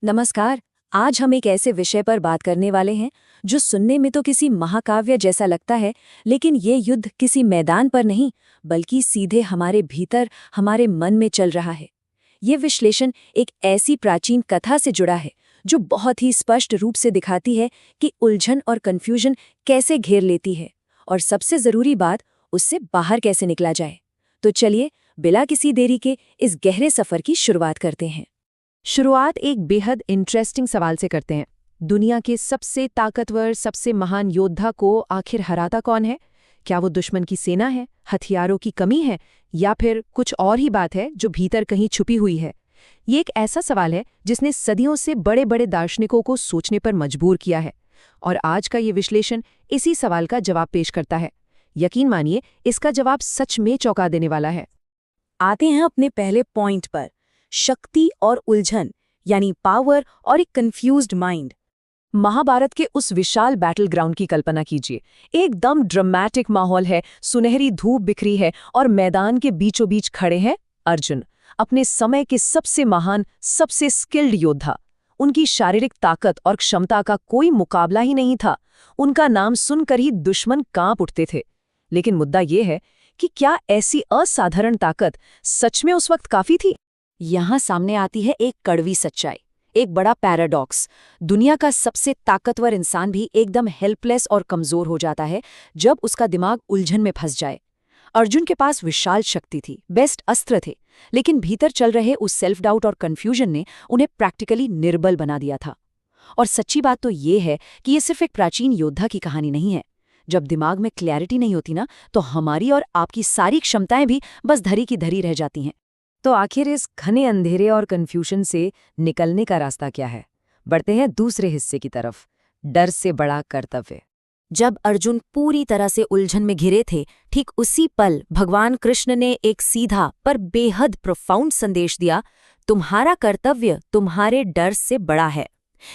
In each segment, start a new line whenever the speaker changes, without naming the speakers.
नमस्कार। आज हम एक ऐसे विषय पर बात करने वाले हैं जो सुनने में तो किसी महाकाव्य जैसा लगता है, लेकिन ये युद्ध किसी मैदान पर नहीं बल्कि सीधे हमारे भीतर, हमारे मन में चल रहा है। ये विश्लेषण एक ऐसी प्राचीन कथा से जुड़ा है जो बहुत ही स्पष्ट रूप से दिखाती है कि उलझन और कन्फ्यूजन कैसे घेर लेती है और सबसे जरूरी बात, उससे बाहर कैसे निकला जाए। तो चलिए, बिना किसी देरी के इस गहरे सफर की शुरुआत करते हैं।
शुरुआत एक बेहद इंटरेस्टिंग सवाल से करते हैं। दुनिया के सबसे ताकतवर, सबसे महान योद्धा को आखिर हराता कौन है? क्या वो दुश्मन की सेना है, हथियारों की कमी है, या फिर कुछ और ही बात है जो भीतर कहीं छुपी हुई है? ये एक ऐसा सवाल है जिसने सदियों से बड़े बड़े दार्शनिकों को सोचने पर मजबूर किया है, और आज का ये विश्लेषण इसी सवाल का जवाब पेश करता है। यकीन मानिए, इसका जवाब सच में चौंका देने वाला है।
आते हैं अपने पहले पॉइंट पर, शक्ति और उलझन, यानी पावर और एक कंफ्यूज्ड माइंड।
महाभारत के उस विशाल बैटल ग्राउंड की कल्पना कीजिए। एकदम ड्रामेटिक माहौल है, सुनहरी धूप बिखरी है और मैदान के बीचों बीच खड़े हैं अर्जुन, अपने समय के सबसे महान, सबसे स्किल्ड योद्धा। उनकी शारीरिक ताकत और क्षमता का कोई मुकाबला ही नहीं था। उनका नाम सुनकर ही दुश्मन कांप उठते थे। लेकिन मुद्दा ये है कि क्या ऐसी असाधारण ताकत सच में उस वक्त काफी थी?
यहाँ सामने आती है एक कड़वी सच्चाई, एक बड़ा पैराडॉक्स। दुनिया का सबसे ताकतवर इंसान भी एकदम हेल्पलेस और कमजोर हो जाता है जब उसका दिमाग उलझन में फंस जाए। अर्जुन के पास विशाल शक्ति थी, बेस्ट अस्त्र थे, लेकिन भीतर चल रहे उस सेल्फ डाउट और कन्फ्यूजन ने उन्हें प्रैक्टिकली निर्बल बना दिया था। और सच्ची बात तो ये है कि ये सिर्फ एक प्राचीन योद्धा की कहानी नहीं है। जब दिमाग में क्लैरिटी नहीं होती ना, तो हमारी और आपकी सारी क्षमताएं भी बस धरी की धरी रह जाती हैं।
तो आखिर इस घने अंधेरे और कन्फ्यूजन से निकलने का रास्ता क्या है? बढ़ते हैं दूसरे हिस्से की तरफ, डर से बड़ा कर्तव्य।
जब अर्जुन पूरी तरह से उलझन में घिरे थे, ठीक उसी पल भगवान कृष्ण ने एक सीधा पर बेहद प्रोफाउंड संदेश दिया। तुम्हारा कर्तव्य तुम्हारे डर से बड़ा है।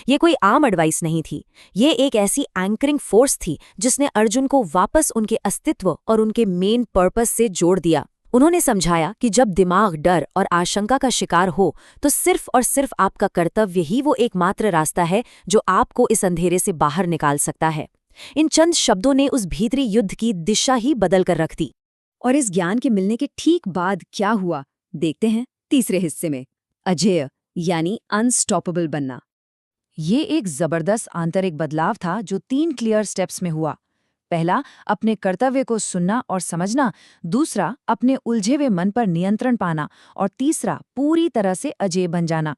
ये कोई आम एडवाइस नहीं थी, ये एक ऐसी एंकरिंग फोर्स थी जिसने अर्जुन को वापस उनके अस्तित्व और उनके मेन पर्पस से जोड़ दिया। उन्होंने समझाया कि जब दिमाग डर और आशंका का शिकार हो, तो सिर्फ और सिर्फ आपका कर्तव्य ही वो एकमात्र रास्ता है जो आपको इस अंधेरे से बाहर निकाल सकता है। इन चंद शब्दों ने उस भीतरी युद्ध की दिशा ही बदल कर रख दी। और इस ज्ञान के मिलने के ठीक बाद क्या हुआ, देखते हैं तीसरे हिस्से में, अजेय यानी अनस्टॉपेबल बनना।
ये एक जबरदस्त आंतरिक बदलाव था जो 3 क्लियर स्टेप्स में हुआ। पहला, अपने कर्तव्य को सुनना और समझना। दूसरा, अपने उलझे हुए मन पर नियंत्रण पाना। और तीसरा, पूरी तरह से अजेय बन जाना।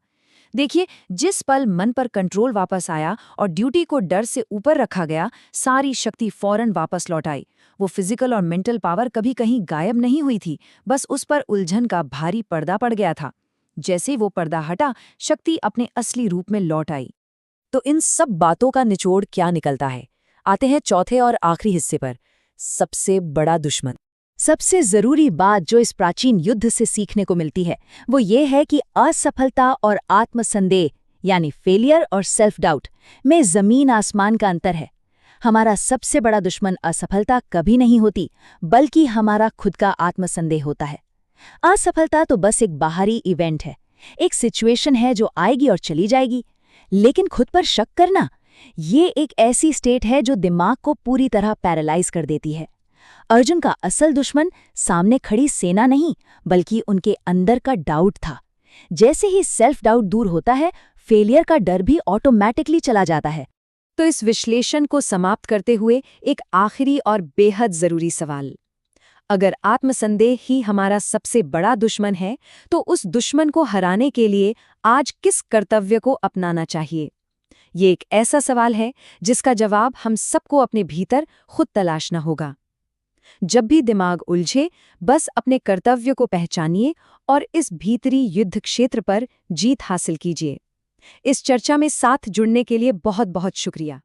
देखिए, जिस पल मन पर कंट्रोल वापस आया और ड्यूटी को डर से ऊपर रखा गया, सारी शक्ति फौरन वापस लौट आई। वो फिजिकल और मेंटल पावर कभी कहीं गायब नहीं हुई थी, बस उस पर उलझन का भारी पर्दा पड़ गया था। जैसे वो पर्दा हटा, शक्ति अपने असली रूप में लौट आई। तो इन सब बातों का निचोड़ क्या निकलता है? आते हैं चौथे और आखिरी हिस्से पर, सबसे बड़ा दुश्मन। सबसे जरूरी बात जो इस प्राचीन युद्ध से सीखने को मिलती है, वो ये है कि असफलता और आत्मसंदेह यानी फेलियर और सेल्फ डाउट में जमीन आसमान का अंतर है। हमारा सबसे बड़ा दुश्मन असफलता कभी नहीं होती, बल्कि हमारा खुद का आत्मसंदेह होता है। असफलता तो बस एक बाहरी इवेंट है, एक सिचुएशन है जो आएगी और चली जाएगी। लेकिन खुद पर शक करना, ये एक ऐसी स्टेट है जो दिमाग को पूरी तरह पैरालाइज कर देती है। अर्जुन का असल दुश्मन सामने खड़ी सेना नहीं, बल्कि उनके अंदर का डाउट था। जैसे ही सेल्फ डाउट दूर होता है, फेलियर का डर भी ऑटोमैटिकली चला जाता है। तो इस विश्लेषण को समाप्त करते हुए एक आखिरी और बेहद जरूरी सवाल, अगर आत्मसंदेह ही हमारा सबसे बड़ा दुश्मन है, तो उस दुश्मन को हराने के लिए आज किस कर्तव्य को अपनाना चाहिए? ये एक ऐसा सवाल है जिसका जवाब हम सबको अपने भीतर खुद तलाशना होगा। जब भी दिमाग उलझे, बस अपने कर्तव्य को पहचानिए और इस भीतरी युद्ध क्षेत्र पर जीत हासिल कीजिए। इस चर्चा में साथ जुड़ने के लिए बहुत बहुत शुक्रिया।